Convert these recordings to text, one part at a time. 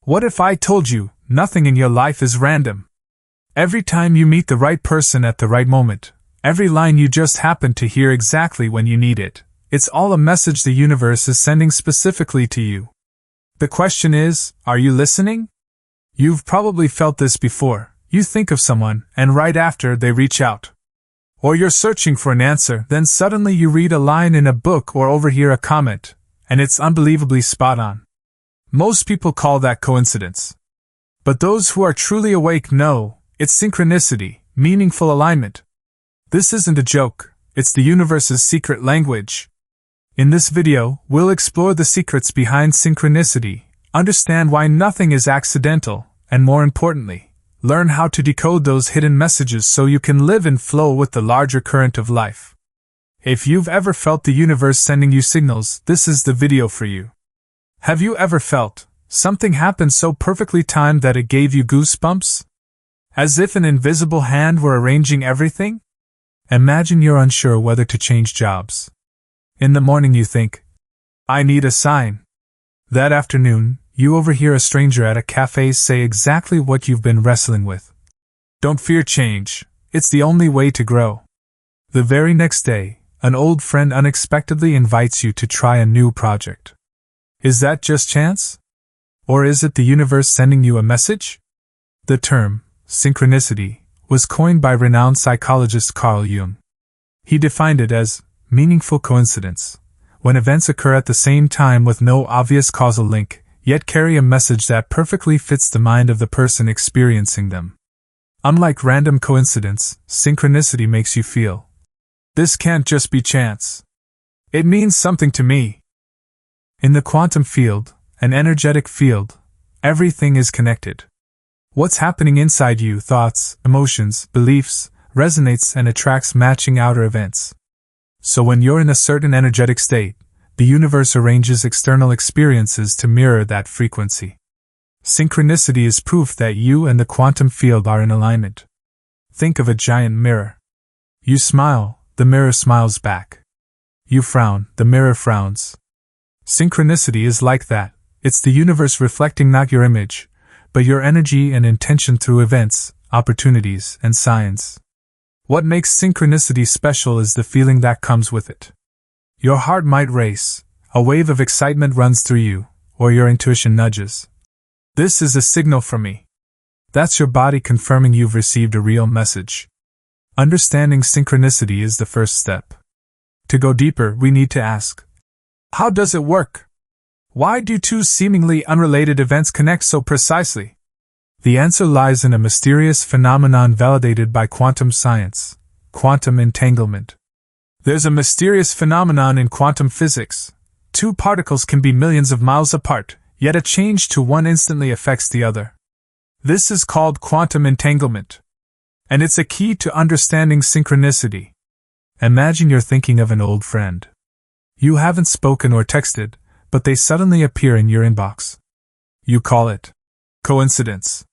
What if I told you nothing in your life is random? Every time you meet the right person at the right moment, every line you just happen to hear exactly when you need it, it's all a message the universe is sending specifically to you. The question is, are you listening? You've probably felt this before. You think of someone, and right after they reach out. Or you're searching for an answer, then suddenly you read a line in a book or overhear a comment, and it's unbelievably spot on. Most people call that coincidence. But those who are truly awake know it's synchronicity, meaningful alignment. This isn't a joke, it's the universe's secret language. In this video, we'll explore the secrets behind synchronicity, understand why nothing is accidental, and more importantly, learn how to decode those hidden messages so you can live in flow with the larger current of life. If you've ever felt the universe sending you signals, this is the video for you. Have you ever felt something happen so perfectly timed that it gave you goosebumps? As if an invisible hand were arranging everything? Imagine you're unsure whether to change jobs. In the morning you think, I need a sign. That afternoon, you overhear a stranger at a cafe say exactly what you've been wrestling with. Don't fear change, it's the only way to grow. The very next day, an old friend unexpectedly invites you to try a new project. Is that just chance? Or is it the universe sending you a message? The term, synchronicity, was coined by renowned psychologist Carl Jung. He defined it as meaningful coincidence, when events occur at the same time with no obvious causal link, yet carry a message that perfectly fits the mind of the person experiencing them. Unlike random coincidence, synchronicity makes you feel, this can't just be chance. It means something to me. In the quantum field, an energetic field, everything is connected. What's happening inside you, thoughts, emotions, beliefs, resonates and attracts matching outer events. So when you're in a certain energetic state, the universe arranges external experiences to mirror that frequency. Synchronicity is proof that you and the quantum field are in alignment. Think of a giant mirror. You smile, the mirror smiles back. You frown, the mirror frowns. Synchronicity is like that. It's the universe reflecting not your image, but your energy and intention through events, opportunities, and signs. What makes synchronicity special is the feeling that comes with it. Your heart might race, a wave of excitement runs through you, or your intuition nudges. This is a signal from me. That's your body confirming you've received a real message. Understanding synchronicity is the first step. To go deeper, we need to ask, how does it work? Why do two seemingly unrelated events connect so precisely? The answer lies in a mysterious phenomenon validated by quantum science, quantum entanglement. There's a mysterious phenomenon in quantum physics. Two particles can be millions of miles apart, yet a change to one instantly affects the other. This is called quantum entanglement. And it's a key to understanding synchronicity. Imagine you're thinking of an old friend. You haven't spoken or texted, but they suddenly appear in your inbox. You call it coincidence.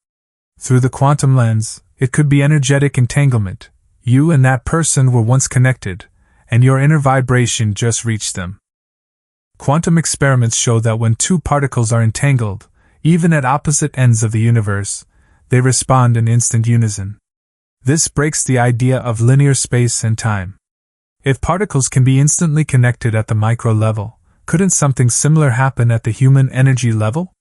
Through the quantum lens, it could be energetic entanglement. You and that person were once connected, and your inner vibration just reached them. Quantum experiments show that when two particles are entangled, even at opposite ends of the universe, they respond in instant unison. This breaks the idea of linear space and time. If particles can be instantly connected at the micro level, couldn't something similar happen at the human energy level?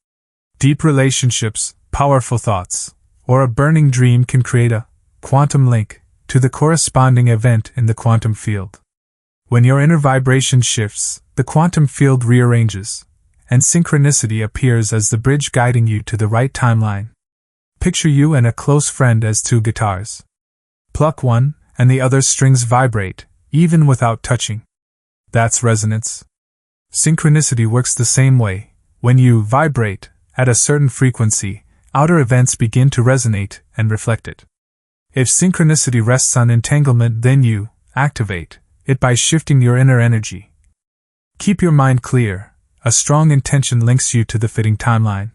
Deep relationships, powerful thoughts, or a burning dream can create a quantum link to the corresponding event in the quantum field. When your inner vibration shifts, the quantum field rearranges, and synchronicity appears as the bridge guiding you to the right timeline. Picture you and a close friend as two guitars. Pluck one, and the other's strings vibrate, even without touching. That's resonance. Synchronicity works the same way. When you vibrate at a certain frequency, outer events begin to resonate and reflect it. If synchronicity rests on entanglement, then you activate it by shifting your inner energy. Keep your mind clear. A strong intention links you to the fitting timeline.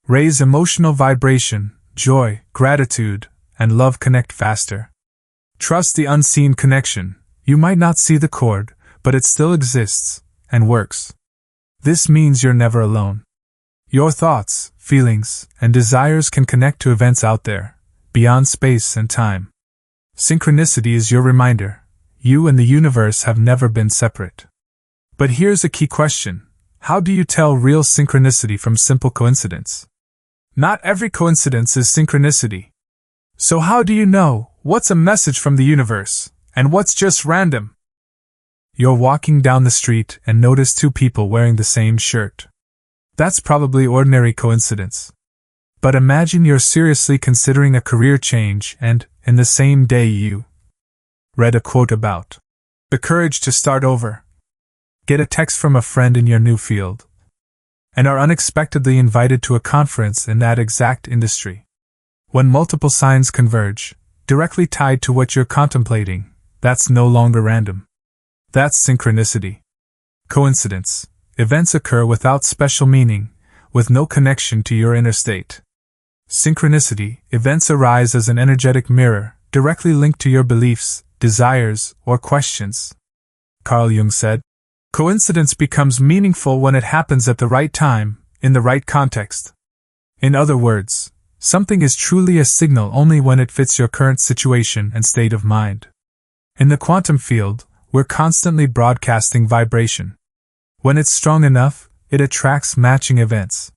Raise emotional vibration, joy, gratitude, and love connect faster. Trust the unseen connection. You might not see the cord, but it still exists and works. This means you're never alone. Your thoughts, feelings, and desires can connect to events out there, beyond space and time. Synchronicity is your reminder. You and the universe have never been separate. But here's a key question. How do you tell real synchronicity from simple coincidence? Not every coincidence is synchronicity. So how do you know what's a message from the universe and what's just random? You're walking down the street and notice two people wearing the same shirt. That's probably ordinary coincidence. But imagine you're seriously considering a career change and, in the same day you read a quote about the courage to start over, get a text from a friend in your new field, and are unexpectedly invited to a conference in that exact industry. When multiple signs converge, directly tied to what you're contemplating, that's no longer random. That's synchronicity. Coincidence. Events occur without special meaning, with no connection to your inner state. Synchronicity. Events arise as an energetic mirror, directly linked to your beliefs, desires, or questions. Carl Jung said, "Coincidence becomes meaningful when it happens at the right time, in the right context." In other words, something is truly a signal only when it fits your current situation and state of mind. In the quantum field, we're constantly broadcasting vibration. When it's strong enough, it attracts matching events.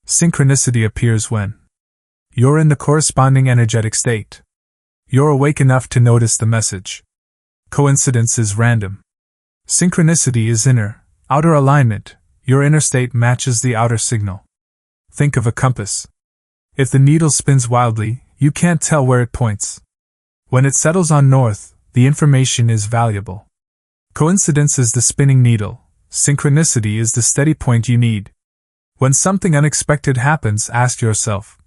Synchronicity appears when you're in the corresponding energetic state. You're awake enough to notice the message. Coincidence is random. Synchronicity is inner, outer alignment. Your inner state matches the outer signal. Think of a compass. If the needle spins wildly, you can't tell where it points. When it settles on north, the information is valuable. Coincidence is the spinning needle. Synchronicity is the steady point you need. When something unexpected happens, ask yourself,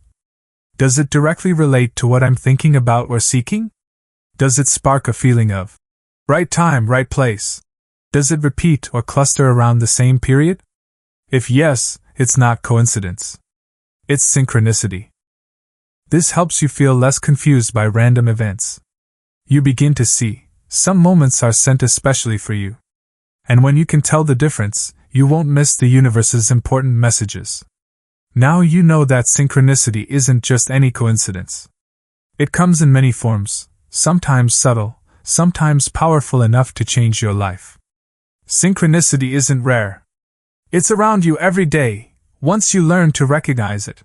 does it directly relate to what I'm thinking about or seeking? Does it spark a feeling of right time, right place? Does it repeat or cluster around the same period? If yes, it's not coincidence. It's synchronicity. This helps you feel less confused by random events. You begin to see, some moments are sent especially for you. And when you can tell the difference, you won't miss the universe's important messages. Now you know that synchronicity isn't just any coincidence. It comes in many forms, sometimes subtle, sometimes powerful enough to change your life. Synchronicity isn't rare. It's around you every day, once you learn to recognize it.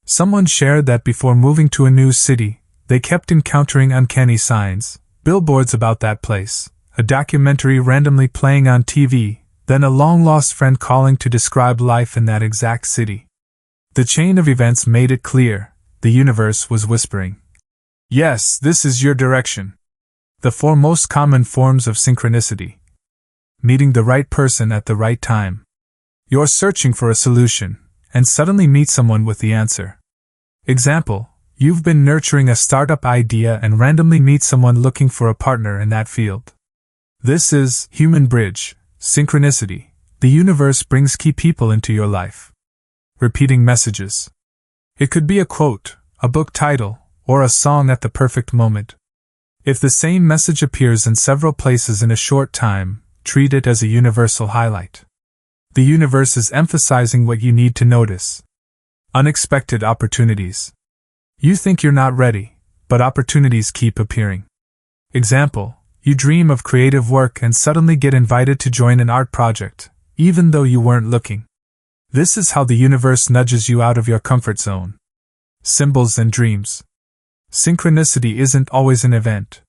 Someone shared that before moving to a new city, they kept encountering uncanny signs, billboards about that place, a documentary randomly playing on TV, then a long-lost friend calling to describe life in that exact city. The chain of events made it clear, the universe was whispering, "Yes, this is your direction." The four most common forms of synchronicity. Meeting the right person at the right time. You're searching for a solution, and suddenly meet someone with the answer. Example, you've been nurturing a startup idea and randomly meet someone looking for a partner in that field. This is human bridge, synchronicity. The universe brings key people into your life. Repeating messages. It could be a quote, a book title, or a song at the perfect moment. If the same message appears in several places in a short time, treat it as a universal highlight. The universe is emphasizing what you need to notice. Unexpected opportunities. You think you're not ready, but opportunities keep appearing. Example, you dream of creative work and suddenly get invited to join an art project, even though you weren't looking. This is how the universe nudges you out of your comfort zone. Symbols and dreams. Synchronicity isn't always an event.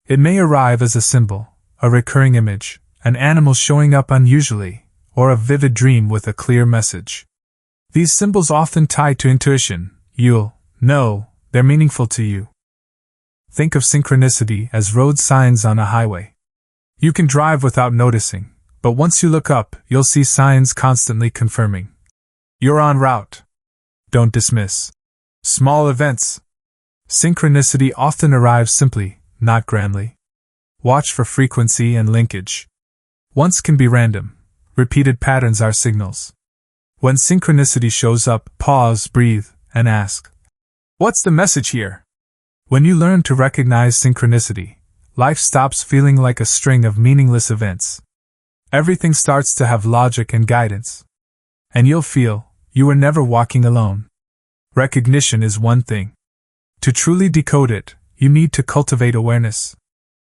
It may arrive as a symbol, a recurring image, an animal showing up unusually, or a vivid dream with a clear message. These symbols often tie to intuition. You'll know they're meaningful to you. Think of synchronicity as road signs on a highway. You can drive without noticing, but once you look up, you'll see signs constantly confirming you're en route. Don't dismiss small events. Synchronicity often arrives simply, not grandly. Watch for frequency and linkage. Once can be random. Repeated patterns are signals. When synchronicity shows up, pause, breathe, and ask, what's the message here? When you learn to recognize synchronicity, life stops feeling like a string of meaningless events. Everything starts to have logic and guidance. And you'll feel, you were never walking alone. Recognition is one thing. To truly decode it, you need to cultivate awareness.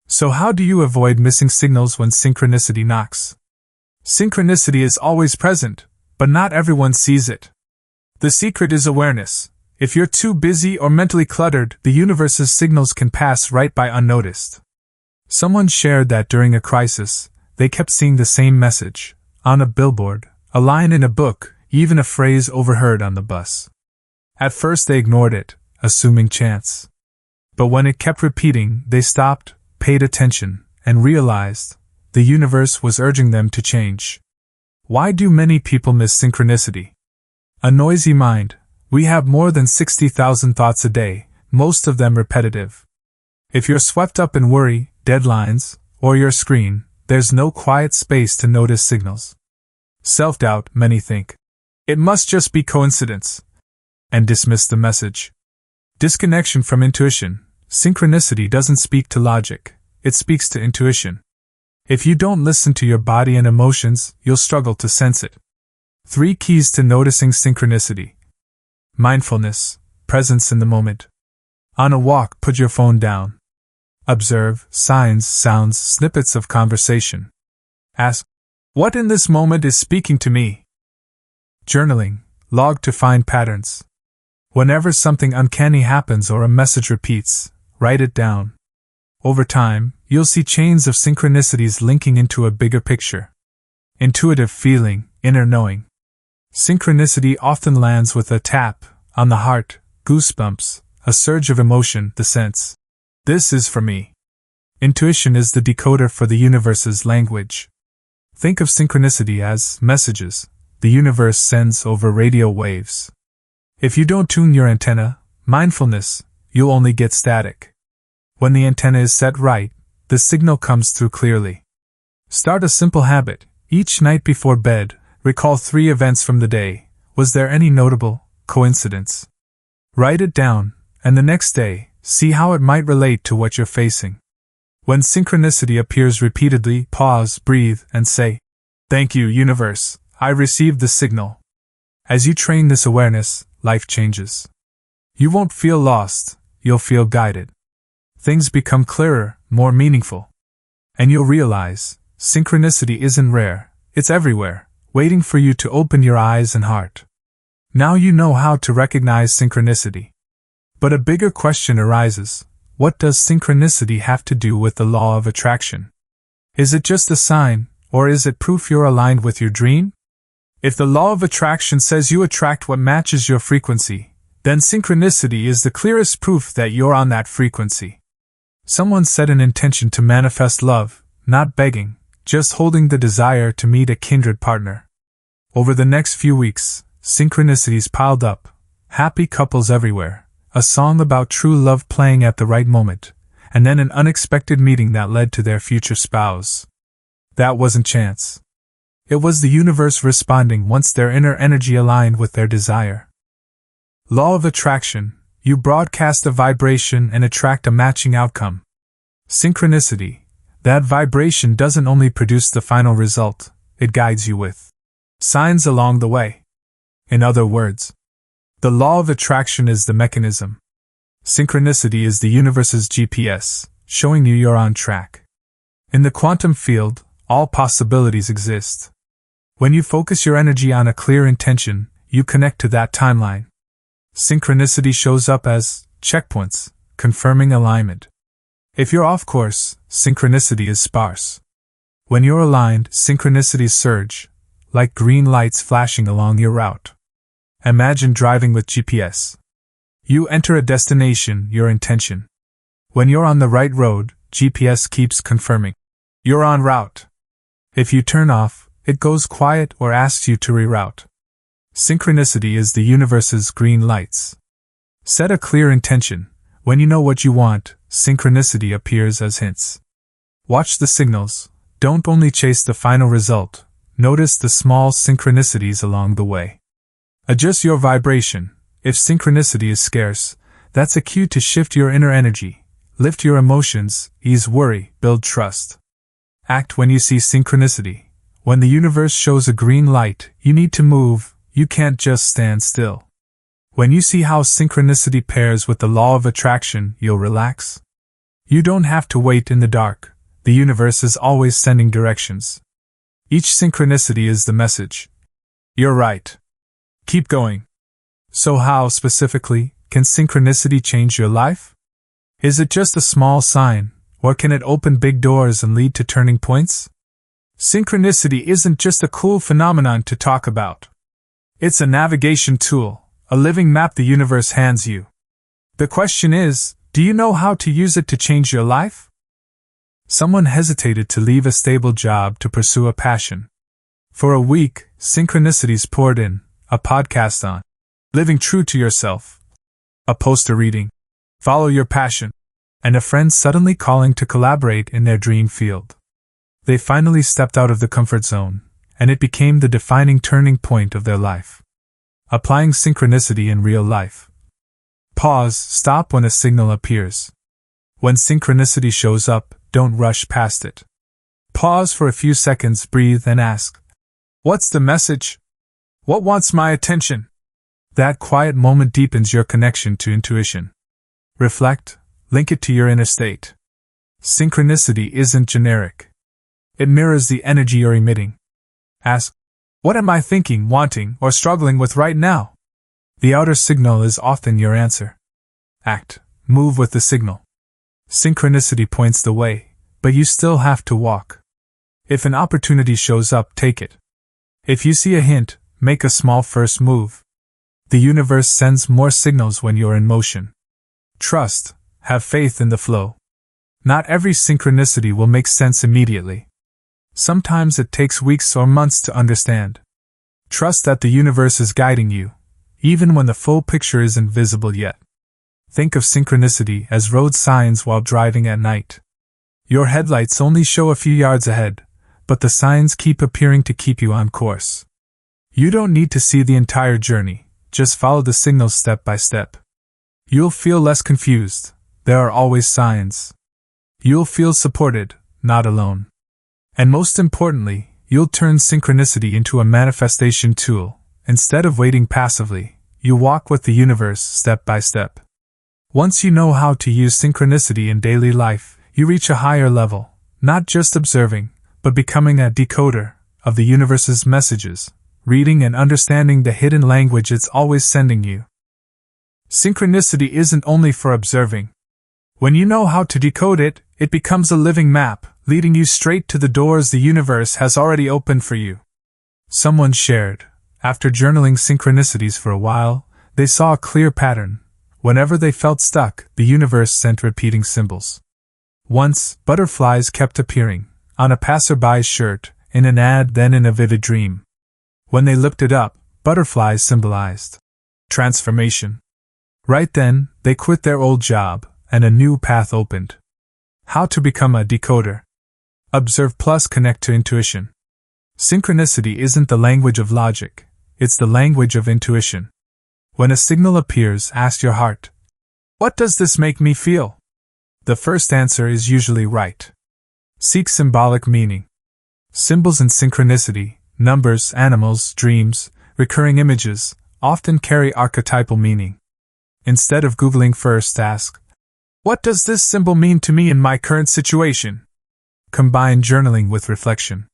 So how do you avoid missing signals when synchronicity knocks? Synchronicity is always present, but not everyone sees it. The secret is awareness. If you're too busy or mentally cluttered, the universe's signals can pass right by unnoticed. Someone shared that during a crisis, they kept seeing the same message, on a billboard, a line in a book, even a phrase overheard on the bus. At first they ignored it, assuming chance. But when it kept repeating, they stopped, paid attention, and realized the universe was urging them to change. Why do many people miss synchronicity? A noisy mind. We have more than 60,000 thoughts a day, most of them repetitive. If you're swept up in worry, deadlines, or your screen, there's no quiet space to notice signals. Self-doubt, many think. It must just be coincidence. And dismiss the message. Disconnection from intuition. Synchronicity doesn't speak to logic, it speaks to intuition. If you don't listen to your body and emotions, you'll struggle to sense it. 3 keys to noticing synchronicity. Mindfulness, presence in the moment. On a walk, put your phone down. Observe signs, sounds, snippets of conversation. Ask, what in this moment is speaking to me? Journaling, log to find patterns. Whenever something uncanny happens or a message repeats, write it down. Over time, you'll see chains of synchronicities linking into a bigger picture. Intuitive feeling, inner knowing. Synchronicity often lands with a tap on the heart, goosebumps, a surge of emotion, the sense. This is for me. Intuition is the decoder for the universe's language. Think of synchronicity as messages the universe sends over radio waves. If you don't tune your antenna, mindfulness, you'll only get static. When the antenna is set right, the signal comes through clearly. Start a simple habit. Each night before bed, recall 3 events from the day. Was there any notable coincidence? Write it down, and the next day, see how it might relate to what you're facing. When synchronicity appears repeatedly, pause, breathe, and say, "Thank you, universe, I received the signal." As you train this awareness, life changes. You won't feel lost, you'll feel guided. Things become clearer, more meaningful. And you'll realize, synchronicity isn't rare, it's everywhere, waiting for you to open your eyes and heart. Now you know how to recognize synchronicity. But a bigger question arises, what does synchronicity have to do with the law of attraction? Is it just a sign, or is it proof you're aligned with your dream? If the law of attraction says you attract what matches your frequency, then synchronicity is the clearest proof that you're on that frequency. Someone set an intention to manifest love, not begging, just holding the desire to meet a kindred partner. Over the next few weeks, synchronicities piled up, happy couples everywhere, a song about true love playing at the right moment, and then an unexpected meeting that led to their future spouse. That wasn't chance. It was the universe responding once their inner energy aligned with their desire. Law of attraction, you broadcast a vibration and attract a matching outcome. Synchronicity, that vibration doesn't only produce the final result, it guides you with signs along the way. In other words, the law of attraction is the mechanism. Synchronicity is the universe's GPS, showing you you're on track. In the quantum field, all possibilities exist. When you focus your energy on a clear intention, you connect to that timeline. Synchronicity shows up as checkpoints, confirming alignment. If you're off course, synchronicity is sparse. When you're aligned, synchronicities surge, like green lights flashing along your route. Imagine driving with GPS. You enter a destination, your intention. When you're on the right road, GPS keeps confirming you're en route. If you turn off, it goes quiet or asks you to reroute. Synchronicity is the universe's green lights. Set a clear intention. When you know what you want, synchronicity appears as hints. Watch the signals. Don't only chase the final result. Notice the small synchronicities along the way. Adjust your vibration. If synchronicity is scarce, that's a cue to shift your inner energy. Lift your emotions, ease worry, build trust. Act when you see synchronicity. When the universe shows a green light, you need to move, you can't just stand still. When you see how synchronicity pairs with the law of attraction, you'll relax. You don't have to wait in the dark. The universe is always sending directions. Each synchronicity is the message. You're right. Keep going. So how, specifically, can synchronicity change your life? Is it just a small sign, or can it open big doors and lead to turning points? Synchronicity isn't just a cool phenomenon to talk about. It's a navigation tool, a living map the universe hands you. The question is, do you know how to use it to change your life? Someone hesitated to leave a stable job to pursue a passion. For a week, synchronicities poured in, a podcast on living true to yourself, a poster reading, follow your passion, and a friend suddenly calling to collaborate in their dream field. They finally stepped out of the comfort zone, and it became the defining turning point of their life. Applying synchronicity in real life. Pause, stop when a signal appears. When synchronicity shows up, don't rush past it. Pause for a few seconds, breathe, and ask, what's the message? What wants my attention? That quiet moment deepens your connection to intuition. Reflect, link it to your inner state. Synchronicity isn't generic. It mirrors the energy you're emitting. Ask, what am I thinking, wanting, or struggling with right now? The outer signal is often your answer. Act, move with the signal. Synchronicity points the way, but you still have to walk. If an opportunity shows up, take it. If you see a hint, make a small first move. The universe sends more signals when you're in motion. Trust, have faith in the flow. Not every synchronicity will make sense immediately. Sometimes it takes weeks or months to understand. Trust that the universe is guiding you, even when the full picture isn't visible yet. Think of synchronicity as road signs while driving at night. Your headlights only show a few yards ahead, but the signs keep appearing to keep you on course. You don't need to see the entire journey, just follow the signals step by step. You'll feel less confused, there are always signs. You'll feel supported, not alone. And most importantly, you'll turn synchronicity into a manifestation tool. Instead of waiting passively, you walk with the universe step by step. Once you know how to use synchronicity in daily life, you reach a higher level, not just observing, but becoming a decoder of the universe's messages, reading and understanding the hidden language it's always sending you. Synchronicity isn't only for observing. When you know how to decode it, it becomes a living map, leading you straight to the doors the universe has already opened for you. Someone shared, after journaling synchronicities for a while, they saw a clear pattern. Whenever they felt stuck, the universe sent repeating symbols. Once, butterflies kept appearing, on a passerby's shirt, in an ad, then in a vivid dream. When they looked it up, butterflies symbolized transformation. Right then, they quit their old job, and a new path opened. How to become a decoder. Observe plus connect to intuition. Synchronicity isn't the language of logic, it's the language of intuition. When a signal appears, ask your heart, what does this make me feel? The first answer is usually right. Seek symbolic meaning. Symbols in synchronicity, numbers, animals, dreams, recurring images, often carry archetypal meaning. Instead of Googling first, ask, what does this symbol mean to me in my current situation? Combine journaling with reflection.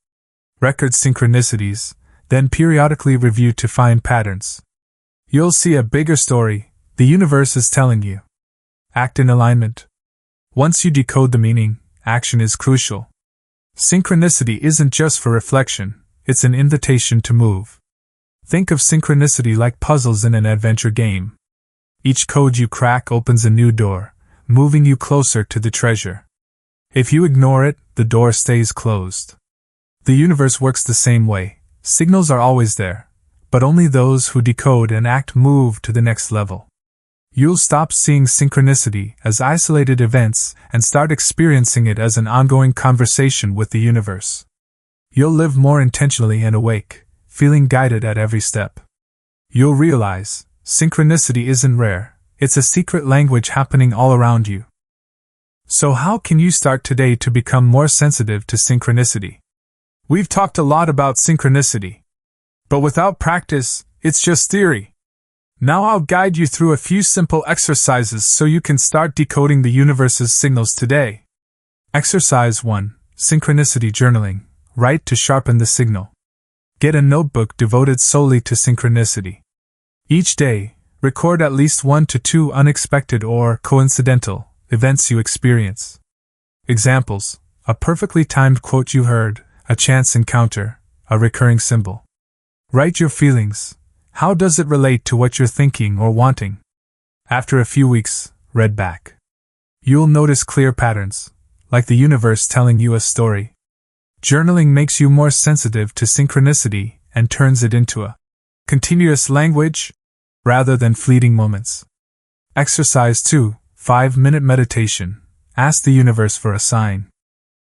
Record synchronicities, then periodically review to find patterns. You'll see a bigger story the universe is telling you. Act in alignment. Once you decode the meaning, action is crucial. Synchronicity isn't just for reflection, it's an invitation to move. Think of synchronicity like puzzles in an adventure game. Each code you crack opens a new door, moving you closer to the treasure. If you ignore it, the door stays closed. The universe works the same way. Signals are always there, but only those who decode and act move to the next level. You'll stop seeing synchronicity as isolated events and start experiencing it as an ongoing conversation with the universe. You'll live more intentionally and awake, feeling guided at every step. You'll realize, synchronicity isn't rare, it's a secret language happening all around you. So how can you start today to become more sensitive to synchronicity? We've talked a lot about synchronicity. But without practice, it's just theory. Now I'll guide you through a few simple exercises so you can start decoding the universe's signals today. Exercise 1. Synchronicity journaling. Write to sharpen the signal. Get a notebook devoted solely to synchronicity. Each day, record at least 1 to 2 unexpected or coincidental events you experience. Examples: a perfectly timed quote you heard, a chance encounter, a recurring symbol. Write your feelings. How does it relate to what you're thinking or wanting? After a few weeks, read back. You'll notice clear patterns, like the universe telling you a story. Journaling makes you more sensitive to synchronicity and turns it into a continuous language rather than fleeting moments. Exercise 2. 5-minute meditation. Ask the universe for a sign.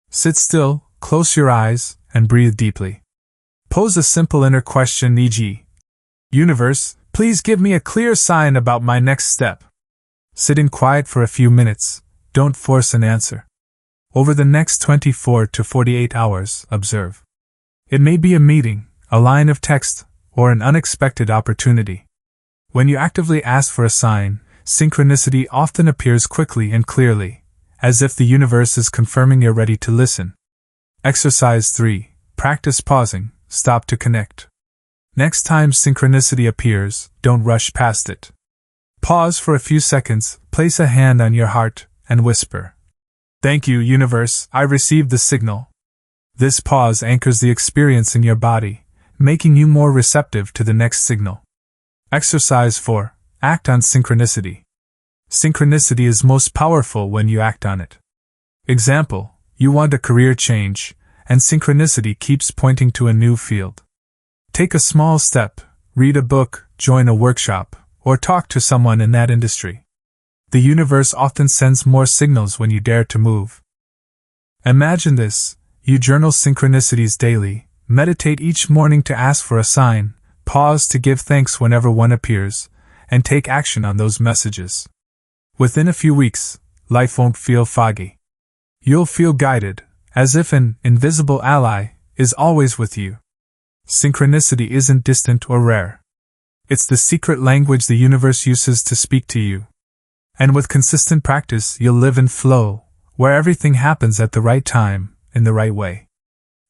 Sit still, close your eyes, and breathe deeply. Pose a simple inner question, e.g., Universe, please give me a clear sign about my next step. Sit in quiet for a few minutes. Don't force an answer. Over the next 24 to 48 hours, observe. It may be a meeting, a line of text, or an unexpected opportunity. When you actively ask for a sign, synchronicity often appears quickly and clearly, as if the universe is confirming you're ready to listen. Exercise 3. Practice pausing. Stop to connect. Next time synchronicity appears, don't rush past it. Pause for a few seconds, place a hand on your heart, and whisper, "Thank you, universe, I received the signal." This pause anchors the experience in your body, making you more receptive to the next signal. Exercise 4. Act on synchronicity. Synchronicity is most powerful when you act on it. Example: you want a career change, and synchronicity keeps pointing to a new field. Take a small step, read a book, join a workshop, or talk to someone in that industry. The universe often sends more signals when you dare to move. Imagine this: you journal synchronicities daily, meditate each morning to ask for a sign, pause to give thanks whenever one appears, and take action on those messages. Within a few weeks, life won't feel foggy. You'll feel guided, as if an invisible ally is always with you. Synchronicity isn't distant or rare. It's the secret language the universe uses to speak to you. And with consistent practice, you'll live in flow, where everything happens at the right time, in the right way.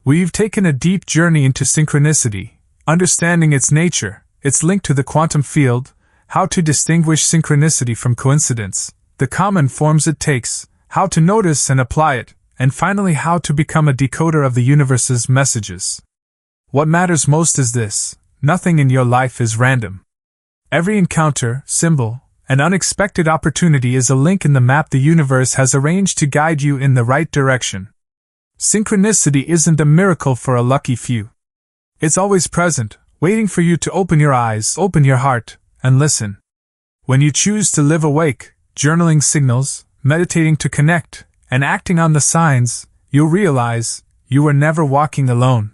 We've taken a deep journey into synchronicity, understanding its nature, its link to the quantum field, how to distinguish synchronicity from coincidence, the common forms it takes, how to notice and apply it, and finally how to become a decoder of the universe's messages. What matters most is this: nothing in your life is random. Every encounter, symbol, and unexpected opportunity is a link in the map the universe has arranged to guide you in the right direction. Synchronicity isn't a miracle for a lucky few. It's always present, waiting for you to open your eyes, open your heart, and listen. When you choose to live awake, journaling signals, meditating to connect, and acting on the signs, you'll realize you were never walking alone.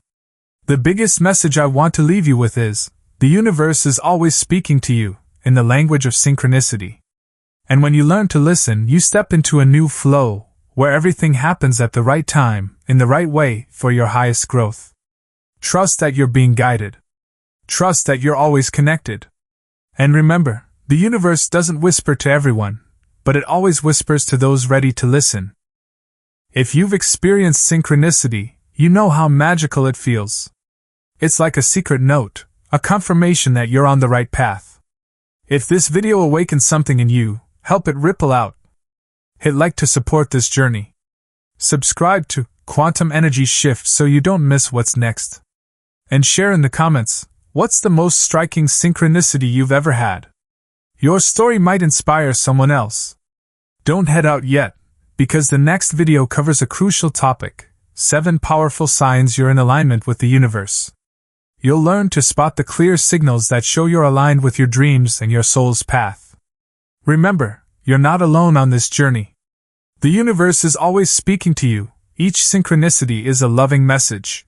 The biggest message I want to leave you with is, the universe is always speaking to you, in the language of synchronicity. And when you learn to listen, you step into a new flow, where everything happens at the right time, in the right way, for your highest growth. Trust that you're being guided. Trust that you're always connected. And remember, the universe doesn't whisper to everyone, but it always whispers to those ready to listen. If you've experienced synchronicity, you know how magical it feels. It's like a secret note, a confirmation that you're on the right path. If this video awakens something in you, help it ripple out. Hit like to support this journey. Subscribe to Quantum Energy Shift so you don't miss what's next. And share in the comments, what's the most striking synchronicity you've ever had? Your story might inspire someone else. Don't head out yet, because the next video covers a crucial topic: 7 powerful signs you're in alignment with the universe. You'll learn to spot the clear signals that show you're aligned with your dreams and your soul's path. Remember, you're not alone on this journey. The universe is always speaking to you. Each synchronicity is a loving message,